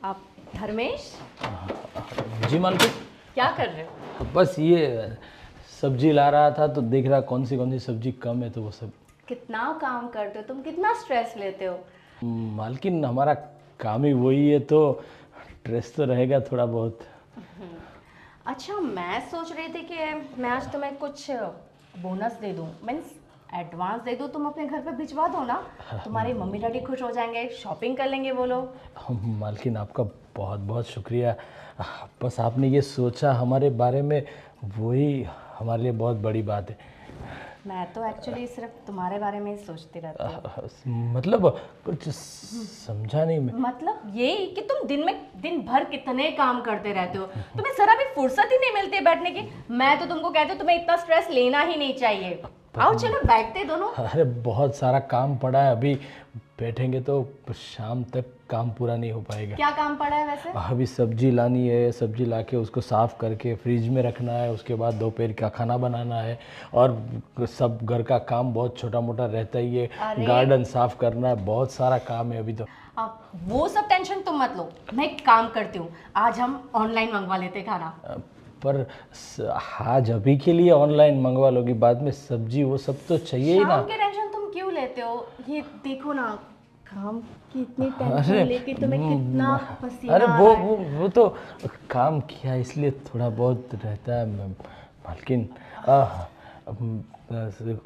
आप धर्मेश जी मालकिन। क्या कर रहे हो? बस ये सब्जी ला रहा था तो देख रहा कौन सी सब्जी कम है तो वो सब। कितना काम करते हो तुम, कितना स्ट्रेस लेते हो? मालकिन हमारा काम ही वही है तो स्ट्रेस तो रहेगा थोड़ा बहुत। अच्छा, मैं सोच रही थी कि मैं आज तुम्हें कुछ बोनस दे दूं, मीन्स एडवांस दे दूं, तुम अपने घर पे भिजवा दो ना। तुम्हारी मम्मी डैडी खुश हो जाएंगे, शॉपिंग कर लेंगे वो लोग। मालकिन आपका बहुत बहुत शुक्रिया। बस आपने ये सोचा हमारे बारे में, वही हमारे लिए बहुत बड़ी बात है। मैं तो एक्चुअली सिर्फ तुम्हारे बारे में ही सोचती रहती हूँ। मतलब कुछ समझा नहीं मैं। मतलब ये कि तुम दिन भर कितने काम करते रहते हो, तुम्हें जरा भी फुर्सत ही नहीं मिलती है बैठने की। मैं तो तुमको कहती हूँ तुम्हें इतना स्ट्रेस लेना ही नहीं चाहिए। आओ चलो बैठते दोनों। अरे बहुत सारा काम पड़ा है, अभी बैठेंगे तो शाम तक काम पूरा नहीं हो पाएगा। क्या काम पड़ा है वैसे? अभी सब्जी लानी है, सब्जी लाके उसको साफ़ करके फ्रिज में रखना है, उसके बाद दोपहर का खाना बनाना है और सब घर का काम बहुत छोटा मोटा रहता ही है। गार्डन साफ़ करना है, बहुत सारा काम है अभी तो। आप वो सब टेंशन तुम मत लो, मैं एक काम करती हूँ, आज हम ऑनलाइन मंगवा लेते खाना। पर आज अभी के लिए ऑनलाइन मंगवा लोगी, बाद में सब्जी वो सब तो चाहिए ही ना। शाम की टेंशन तुम क्यों लेते हो? ये देखो ना, काम की इतनी टेंशन लेके तुम्हें कितना पसीना अरे आ वो रहा है। वो तो काम किया इसलिए थोड़ा बहुत रहता है मालकिन।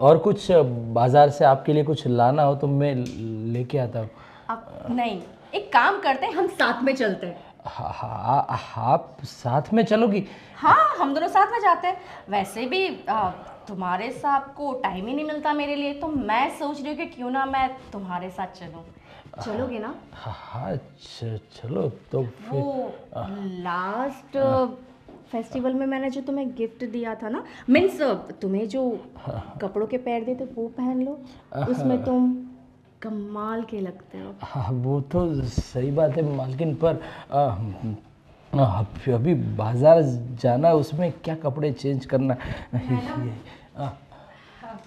और कुछ बाजार से आपके लिए कुछ लाना हो तो मैं लेके आता हूँ। अब नहीं, एक काम करते हैं, हम साथ में चलते हैं। आप साथ में चलोगी? हाँ, हम दोनों साथ में जाते हैं। वैसे भी तुम्हारे साथ को टाइम ही नहीं मिलता मेरे लिए, तो मैं सोच रही हूँ कि क्यों ना मैं तुम्हारे साथ चलूँ। चलोगे ना? हाँ चलो तो वो फिर। लास्ट फेस्टिवल में मैंने जो तुम्हें गिफ्ट दिया था ना, मीन्स तुम्हें जो कपड़ों के पैर दिए थे वो पहन लो, उसमें तुम कमाल के लगते हो। हाँ वो तो सही बात है मालकिन, पर अभी बाजार जाना है, उसमें क्या कपड़े चेंज करना ये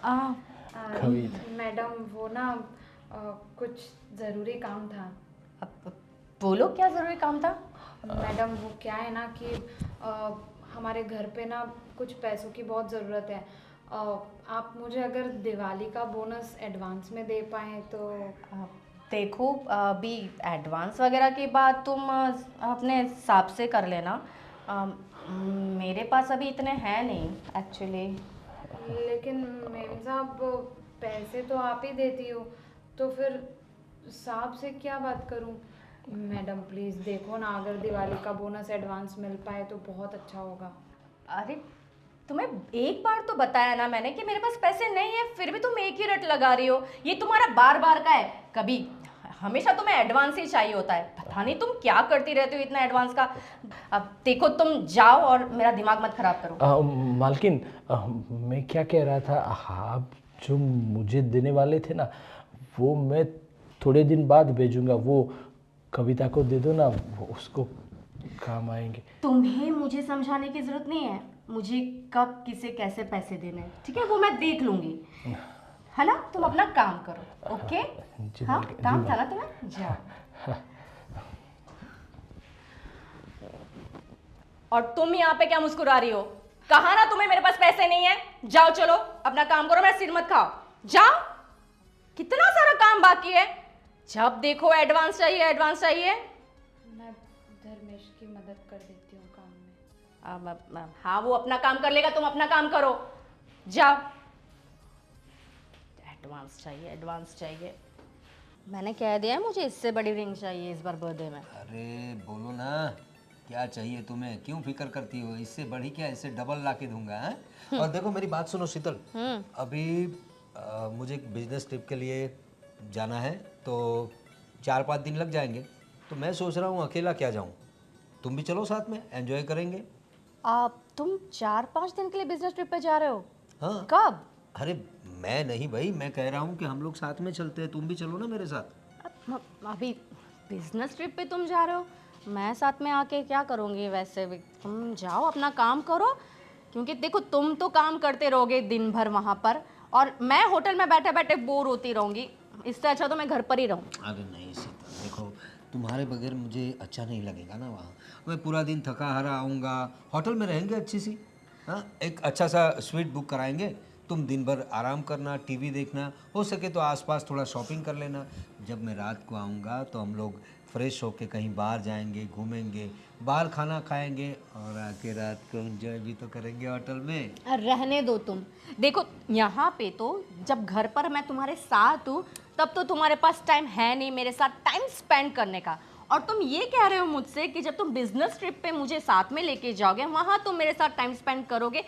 आ, कभी मैडम वो ना कुछ ज़रूरी काम था। अब बोलो क्या ज़रूरी काम था? मैडम वो क्या है ना कि हमारे घर पे ना कुछ पैसों की बहुत ज़रूरत है। आप मुझे अगर दिवाली का बोनस एडवांस में दे पाएँ तो। देखो, अभी एडवांस वगैरह की बात तुम अपने हिसाब से कर लेना। मेरे पास अभी इतने हैं नहीं एक्चुअली। लेकिन मेम साहब पैसे तो आप ही देती हो, तो फिर साहब से क्या बात करूं? मैडम प्लीज़ देखो ना, अगर दिवाली का बोनस एडवांस मिल पाए तो बहुत अच्छा होगा। अरे तुम्हें एक बार तो बताया ना मैंने कि मेरे पास पैसे नहीं है, फिर भी तुम एक ही रट लगा रही हो। ये तुम्हारा बार बार का है, कभी हमेशा तुम्हें एडवांस ही चाहिए होता है। पता नहीं तुम क्या करती रहती हो इतना एडवांस का। अब देखो, तुम जाओ और मेरा दिमाग मत खराब करो। मालकिन, मैं क्या कह रहा था, आप जो मुझे देने वाले थे ना, वो मैं थोड़े दिन बाद भेजूंगा। वो कविता को दे दो ना, वो उसको काम आएंगे। तुम्हें मुझे समझाने की जरूरत नहीं है मुझे कब किसे कैसे पैसे देने हैं, ठीक है? वो मैं देख लूंगी, है ना? तुम अपना काम करो, ओके? जी हाँ, मालकिन, काम जी था ना तुम्हें, जाओ। और तुम यहाँ पे क्या मुस्कुरा रही हो? कहा ना तुम्हें मेरे पास पैसे नहीं है। जाओ चलो अपना काम करो, मेरा सिर मत खाओ, जाओ। कितना सारा काम बाकी है, जब देखो एडवांस चाहिए एडवांस चाहिए। मैं धर्मेश की मदद कर देती हूँ काम में। हाँ, वो अपना काम कर लेगा, तुम अपना काम करो, जाओ। एडवांस चाहिए एडवांस चाहिए। मैंने कह दिया है मुझे इससे बड़ी रिंग चाहिए इस बार बर्थडे में। अरे बोलो ना, क्या चाहिए तुम्हें? क्यों फिक्र करती हो? इससे बढ़ी क्या, इससे डबल ला के दूंगा है? और देखो मेरी बात सुनो शीतल, अभी मुझे एक बिजनेस ट्रिप के लिए जाना है, तो 4-5 दिन लग जाएंगे। तो मैं सोच रहा हूँ अकेला क्या जाऊँ, तुम भी चलो साथ में, एंजॉय करेंगे। तुम 4-5 दिन के लिए बिजनेस ट्रिप पे जा रहे हो? हाँ। कब? अरे मैं नहीं भाई, मैं कह रहा हूँ कि हम लोग साथ में चलते हैं, तुम भी चलो ना मेरे साथ। अभी बिजनेस ट्रिप पे तुम जा रहे हो, मैं साथ में आके क्या करूँगी? वैसे भी तुम जाओ अपना काम करो, क्योंकि देखो तुम तो काम करते रहोगे दिन भर वहाँ पर, और मैं होटल में बैठे बैठे बोर होती रहूँगी। इससे अच्छा तो मैं घर पर ही रहूँ। अरे नहीं सीता, देखो तुम्हारे बगैर मुझे अच्छा नहीं लगेगा ना वहाँ। मैं पूरा दिन थका हारा आऊँगा, होटल में रहेंगे अच्छी सी, हाँ एक अच्छा सा स्वीट बुक कराएंगे, तुम दिन भर आराम करना, टीवी देखना, हो सके तो आसपास थोड़ा शॉपिंग कर लेना। जब मैं रात को आऊँगा तो हम लोग फ्रेश होके कहीं बाहर जाएंगे, घूमेंगे, बाहर खाना खाएंगे और आके रात को एंजॉय भी तो करेंगे होटल में। रहने दो तुम। देखो यहाँ पे तो जब घर पर मैं तुम्हारे साथ हूँ तब तो तुम्हारे पास टाइम है नहीं मेरे साथ टाइम स्पेंड करने का, और तुम ये कह रहे हो मुझसे कि जब तुम बिजनेस ट्रिप पे मुझे साथ में लेके जाओगे वहाँ तुम मेरे साथ टाइम स्पेंड करोगे।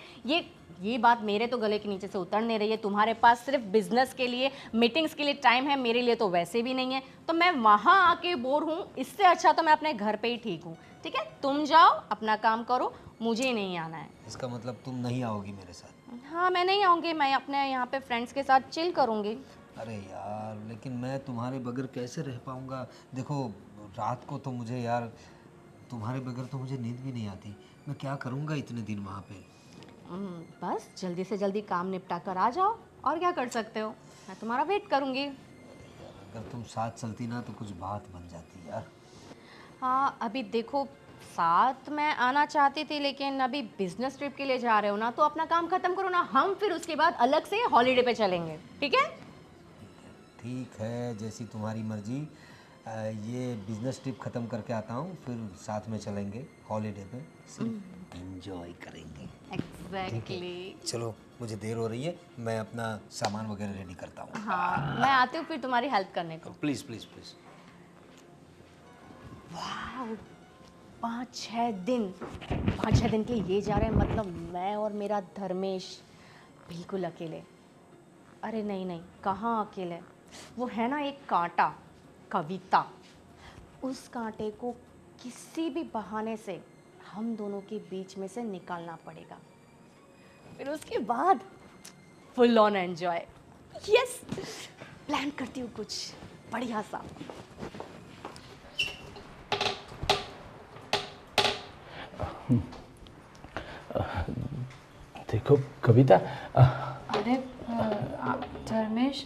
ये बात मेरे तो गले के नीचे से उतर नहीं रही है। तुम्हारे पास सिर्फ बिजनेस के लिए, मीटिंग्स के लिए टाइम है, मेरे लिए तो वैसे भी नहीं है। तो मैं वहाँ आके बोर हूँ, इससे अच्छा तो मैं अपने घर पे ही ठीक हूँ। ठीक है, तुम जाओ अपना काम करो, मुझे नहीं आना है। इसका मतलब तुम नहीं आओगी मेरे साथ? हाँ मैं नहीं आऊँगी, मैं अपने यहाँ पे फ्रेंड्स के साथ चिल करूँगी। अरे यार, लेकिन मैं तुम्हारे बगैर कैसे रह पाऊँगा? देखो रात को तो मुझे यार तुम्हारे बगैर तो मुझे नींद भी नहीं आती। मैं क्या करूँगा इतने दिन वहाँ पे? बस जल्दी से जल्दी काम निपटा कर आ जाओ, और क्या कर सकते हो, मैं तुम्हारा वेट करूँगी। अगर तुम साथ चलती ना तो कुछ बात बन जाती यार। हाँ अभी देखो, साथ मैं आना चाहती थी लेकिन अभी बिजनेस ट्रिप के लिए जा रहे हो ना, तो अपना काम खत्म करो ना, हम फिर उसके बाद अलग से हॉलीडे पे चलेंगे। ठीक है? ठीक है, जैसी तुम्हारी मर्जी। ये बिजनेस ट्रिप ख़त्म करके आता हूँ, फिर साथ में चलेंगे हॉलीडे पे, सिर्फ एंजॉय करेंगे। एग्जैक्टली। चलो मुझे देर हो रही है, मैं अपना सामान वगैरह रेडी करता हूँ। हाँ मैं आती हूँ फिर तुम्हारी हेल्प करने को। Please please please. वाह, 5-6 दिन के ये जा रहे हैं, मतलब मैं और मेरा धर्मेश बिल्कुल अकेले। अरे नहीं नहीं, कहाँ अकेले, वो है ना एक कांटा, कविता। उस कांटे को किसी भी बहाने से हम दोनों के बीच में से निकालना पड़ेगा, फिर उसके बाद full on enjoy. Yes, plan करती हूँ कुछ बढ़िया सा। देखो कविता, अरे धर्मेश,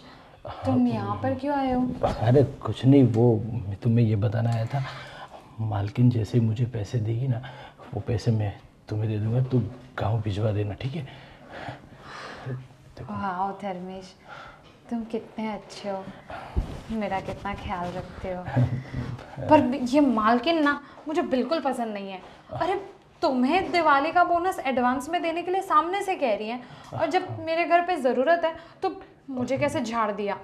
तुम यहाँ पर क्यों आए हो? अरे कुछ नहीं, वो मैं तुम्हें ये बताना आया था। मालकिन जैसे ही मुझे पैसे देगी ना, वो पैसे मैं तुम्हें दे दूंगा, तू गाँव भिजवा देना, ठीक है? वाह धर्मेश, तुम कितने अच्छे हो, मेरा कितना ख्याल रखते हो। पर ये मालकिन ना मुझे बिल्कुल पसंद नहीं है। अरे तुम्हें दिवाली का बोनस एडवांस में देने के लिए सामने से कह रही हैं, और जब मेरे घर पे ज़रूरत है तो मुझे कैसे झाड़ दिया।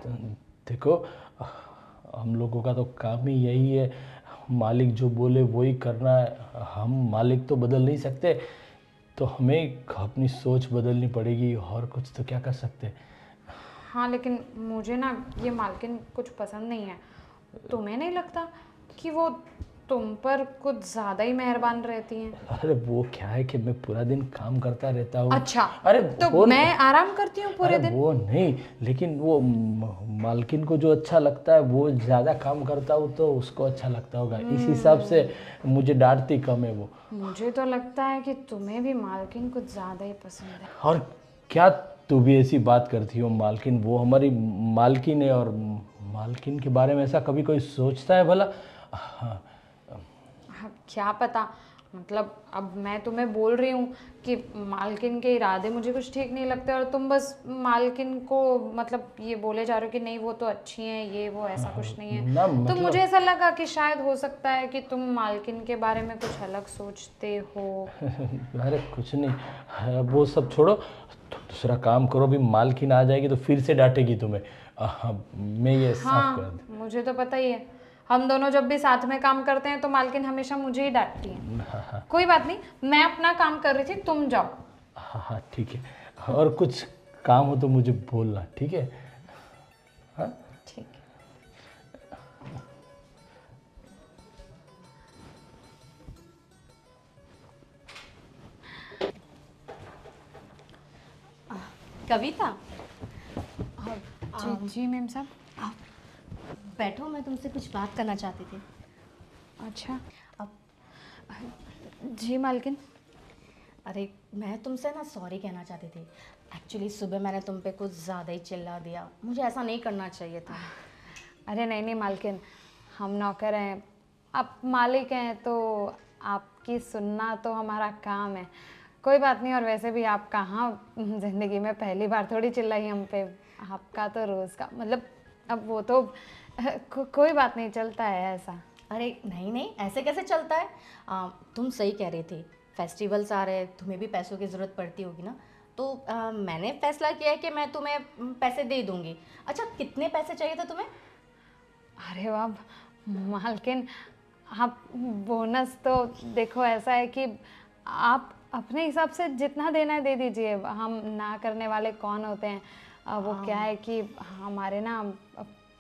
देखो हम लोगों का तो काम ही यही है, मालिक जो बोले वही करना है। हम मालिक तो बदल नहीं सकते, तो हमें अपनी सोच बदलनी पड़ेगी, और कुछ तो क्या कर सकते। हाँ लेकिन मुझे ना ये मालकिन कुछ पसंद नहीं है। तुम्हें नहीं लगता कि वो तुम पर कुछ ज़्यादा ही मेहरबान रहती हैं? अरे वो क्या है कि मैं पूरा दिन काम करता रहता हूँ। अच्छा, अरे तो वो मैं आराम करती हूँ पूरे अरे दिन। वो नहीं, लेकिन वो मालकिन को जो अच्छा लगता है वो ज़्यादा काम करता हूँ तो उसको अच्छा लगता होगा, इस हिसाब से मुझे डांटती कम है वो। मुझे तो लगता है कि तुम्हें भी मालकिन कुछ ज़्यादा ही पसंद है। और क्या तू भी ऐसी बात करती हो? मालकिन वो हमारी मालकिन है, और मालकिन के बारे में ऐसा कभी कोई सोचता है भला? हाँ, हाँ, क्या पता, मतलब अब मैं तुम्हें बोल रही हूँ कि मालकिन के इरादे मुझे कुछ ठीक नहीं लगते, और तुम बस मालकिन को मतलब ये बोले जा रहे हो कि नहीं वो तो अच्छी हैं, ये वो, ऐसा कुछ नहीं है। ना तो मतलब मुझे ऐसा लगा कि शायद हो सकता है कि तुम मालकिन के बारे में कुछ अलग सोचते हो। अरे कुछ नहीं, वो सब छोड़ो, तो दूसरा काम करो। अभी मालकिन आ जाएगी तो फिर से डांटेगी तुम्हें। मैं ये साफ कर हाँ दूँ। मुझे तो पता ही है, हम दोनों जब भी साथ में काम करते हैं तो मालकिन हमेशा मुझे ही डांटती है। कोई बात नहीं, मैं अपना काम कर रही थी, तुम जाओ। हाँ हाँ ठीक है, और कुछ काम हो तो मुझे बोलना, ठीक है? हाँ ठीक है। कविता, जी जी मैम साहब। बैठो, मैं तुमसे कुछ बात करना चाहती थी। अच्छा अब जी मालकिन। अरे मैं तुमसे ना सॉरी कहना चाहती थी। एक्चुअली सुबह मैंने तुम पे कुछ ज़्यादा ही चिल्ला दिया, मुझे ऐसा नहीं करना चाहिए था। अरे नहीं नहीं मालकिन, हम नौकर हैं, आप मालिक हैं तो आपकी सुनना तो हमारा काम है। कोई बात नहीं, और वैसे भी आप कहाँ ज़िंदगी में पहली बार थोड़ी चिल्लाई हम पे, आपका तो रोज़ का मतलब, अब वो तो कोई बात नहीं, चलता है ऐसा। अरे नहीं नहीं, ऐसे कैसे चलता है? तुम सही कह रही थी, फेस्टिवल्स आ रहे हैं, तुम्हें भी पैसों की ज़रूरत पड़ती होगी ना, तो मैंने फैसला किया है कि मैं तुम्हें पैसे दे दूंगी। अच्छा, कितने पैसे चाहिए थे तुम्हें? अरे वाह मालकिन, आप बोनस तो देखो ऐसा है कि आप अपने हिसाब से जितना देना है दे दीजिए, हम ना करने वाले कौन होते हैं। वो क्या है कि हमारे ना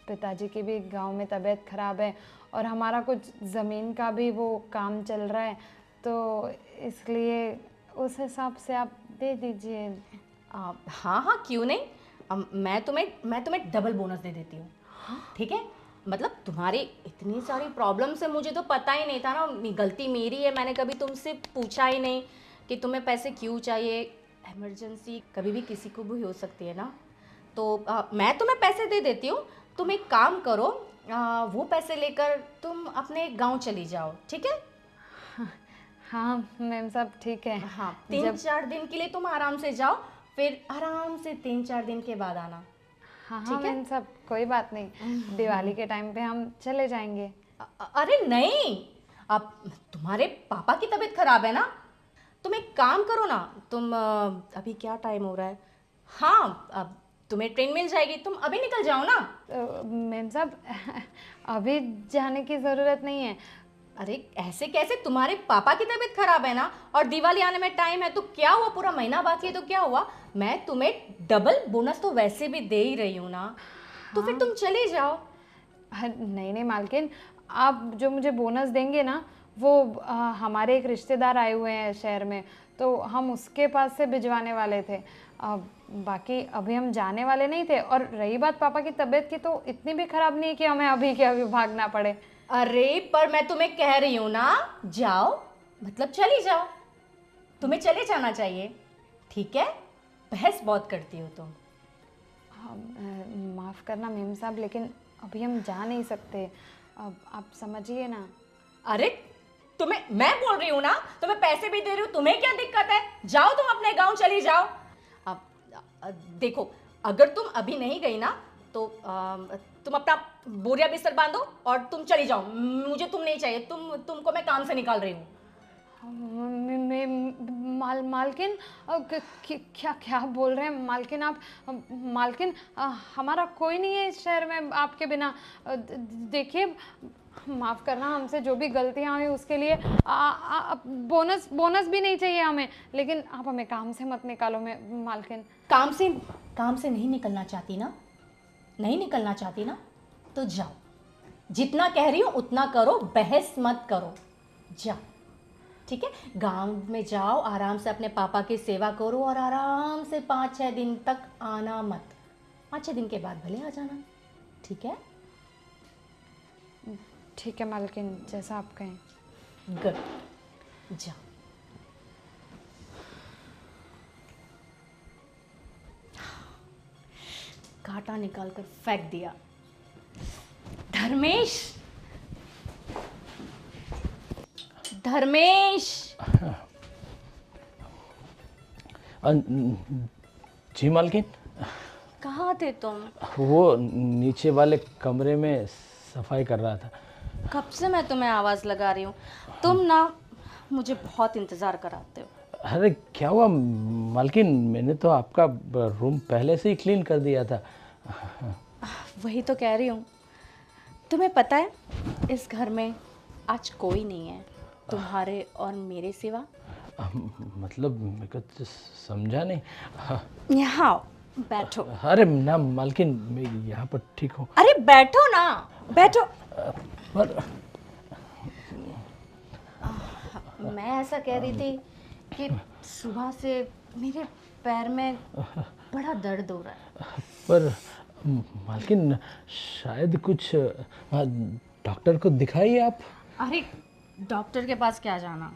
पिताजी की भी गांव में तबीयत ख़राब है और हमारा कुछ ज़मीन का भी वो काम चल रहा है, तो इसलिए उस हिसाब से आप दे दीजिए। हाँ हाँ, क्यों नहीं। मैं तुम्हें डबल बोनस दे देती हूँ, ठीक है? मतलब तुम्हारी इतनी सारी प्रॉब्लम से मुझे तो पता ही नहीं था ना, गलती मेरी है, मैंने कभी तुमसे पूछा ही नहीं कि तुम्हें पैसे क्यों चाहिए। इमरजेंसी कभी भी किसी को भी हो सकती है ना, तो मैं तुम्हें पैसे दे देती हूँ। तुम एक काम करो, वो पैसे लेकर तुम अपने गांव चली जाओ, ठीक है? हाँ मैम साहब ठीक है। हाँ, 3-4 दिन के लिए तुम आराम से जाओ, फिर आराम से 3-4 दिन के बाद आना। हाँ ठीक हाँ है? मैम साहब, कोई बात नहीं, दिवाली के टाइम पे हम चले जाएंगे। अरे नहीं, अब तुम्हारे पापा की तबीयत खराब है ना, तुम एक काम करो ना, तुम अभी क्या टाइम हो रहा है? हाँ, अब तुम्हें ट्रेन मिल जाएगी, तुम अभी निकल जाओ ना। मैम साहब अभी जाने की ज़रूरत नहीं है। अरे ऐसे कैसे, तुम्हारे पापा की तबीयत खराब है ना, और दिवाली आने में टाइम है, तो क्या हुआ, पूरा महीना बाकी है तो क्या हुआ? मैं तुम्हें डबल बोनस तो वैसे भी दे ही रही हूँ ना, तो फिर तुम चले जाओ। नहीं नहीं मालकिन, आप जो मुझे बोनस देंगे ना, वो हमारे एक रिश्तेदार आए हुए हैं शहर में, तो हम उसके पास से भिजवाने वाले थे। बाकी अभी हम जाने वाले नहीं थे, और रही बात पापा की तबीयत की, तो इतनी भी ख़राब नहीं है कि हमें अभी के अभी भागना पड़े। अरे पर मैं तुम्हें कह रही हूँ ना, जाओ, मतलब चली जाओ, तुम्हें चले जाना चाहिए, ठीक है? बहस बहुत करती हो तुम। माफ़ करना मेम साहब, लेकिन अभी हम जा नहीं सकते, अब आप समझिए ना। अरे तुम्हें मैं बोल रही हूँ ना, तुम्हें पैसे भी दे रही हूँ, तुम्हें क्या दिक्कत है? जाओ, तुम अपने गांव चली जाओ। अब देखो, अगर तुम अभी नहीं गई ना, तो तुम अपना बोरिया बिस्तर बांधो और तुम चली जाओ, मुझे तुम नहीं चाहिए, तुमको मैं काम से निकाल रही हूँ। मालकिन क्या क्या बोल रहे हैं मालकिन आप? मालकिन हमारा कोई नहीं है इस शहर में आपके बिना। देखिए, माफ़ करना, हमसे जो भी गलतियाँ हुई उसके लिए बोनस भी नहीं चाहिए हमें, लेकिन आप हमें काम से मत निकालो मालकिन। काम से नहीं निकलना चाहती ना, नहीं निकलना चाहती ना, तो जाओ, जितना कह रही हो उतना करो, बहस मत करो, जाओ, ठीक है? गांव में जाओ, आराम से अपने पापा की सेवा करो, और आराम से 5-6 दिन तक आना मत, 5-6 दिन के बाद भले आ जाना, ठीक है? ठीक है मालकिन, जैसा आप कहें। गुड, जाओ। कांटा निकाल कर फेंक दिया। धर्मेश, धर्मेश। जी मालकिन, कहाँ थे तुम? वो नीचे वाले कमरे में सफाई कर रहा था। कब से मैं तुम्हें आवाज़ लगा रही हूँ, तुम ना मुझे बहुत इंतज़ार कराते हो। अरे क्या हुआ मालकिन, मैंने तो आपका रूम पहले से ही क्लीन कर दिया था। वही तो कह रही हूँ, तुम्हें पता है इस घर में आज कोई नहीं है तुम्हारे और मेरे सिवा। मतलब मेरे को तो समझा नहीं। यहाँ आओ, बैठो। अरे ना मालकिन, मैं यहाँ पर ठीक हूँ। अरे बैठो ना, बैठो। पर मैं ऐसा कह रही थी कि सुबह से मेरे पैर में बड़ा दर्द हो रहा है। पर मालकिन, शायद कुछ डॉक्टर को दिखाइए आप। अरे डॉक्टर के पास क्या जाना,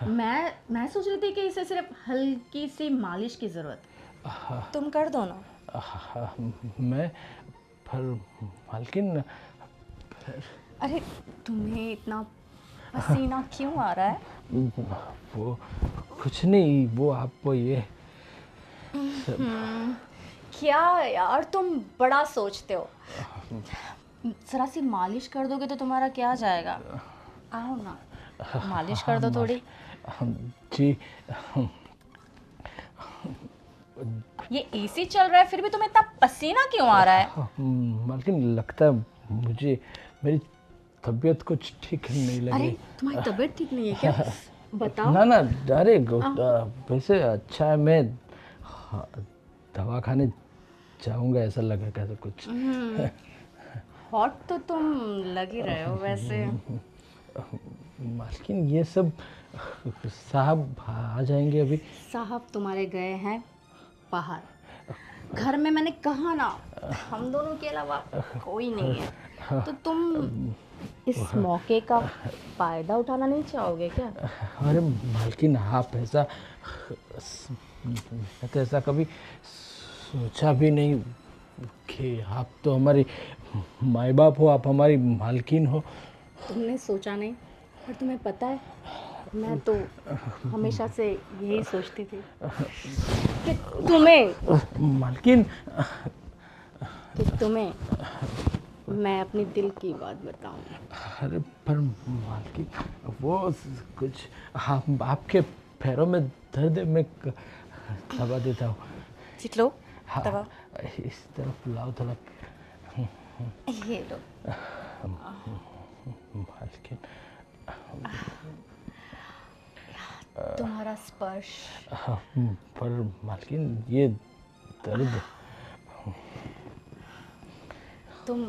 मैं सोच रही थी कि इसे सिर्फ हल्की सी मालिश की ज़रूरत, तुम कर दो ना। मैं पर मालकिन, अरे तुम्हें इतना पसीना क्यों आ रहा है? वो कुछ नहीं, वो आपको ये क्या यार तुम बड़ा सोचते हो। जरा सी मालिश कर दोगे तो तुम्हारा क्या जाएगा? आओ ना, मालिश कर दो थोड़ी। जी। ये एसी चल रहा है फिर भी तुम्हें इतना पसीना क्यों आ रहा है? मालकिन लगता है मुझे मेरी तबीयत कुछ ठीक नहीं लग अरे रही। तुम्हारी तबीयत ठीक नहीं है क्या? बताओ। ना ना, अरे वैसे अच्छा है, मैं दवा खाने जाऊंगा, ऐसा लगा कैसे कुछ। हॉट तो तुम लग ही रहे हो वैसे। मालकिन ये सब साहब आ जाएंगे अभी। साहब तुम्हारे गए हैं बाहर, घर में मैंने कहा ना हम दोनों के अलावा कोई नहीं है, तो तुम इस मौके का फायदा उठाना नहीं चाहोगे क्या? अरे मालकिन आप ऐसा, मैं तो ऐसा कभी सोचा भी नहीं कि आप तो हमारी माई बाप हो, आप हमारी मालकिन हो। तुमने सोचा नहीं, पर तुम्हें पता है मैं तो हमेशा से यही सोचती थी कि मालकिन तुम्हें मैं अपनी दिल की बात बताऊं। अरे पर मालकिन वो कुछ आपके पैरों में दर्द है, मैं दबा देता हूँ। चिटलो हाँ, दवा इस तरफ लाओ थोड़ा। ये लो। मालकिन तुम्हारा स्पर्श। पर मालकिन ये दर्द, तुम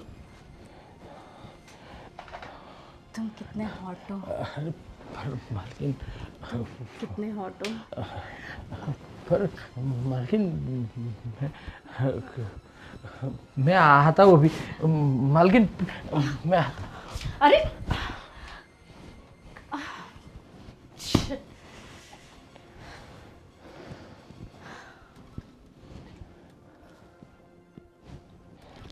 कितने हॉट हो। अरे पर मालकिन, कितने हॉट हो। पर मालकिन मैं आता हूँ अभी। मालकिन मैं अरे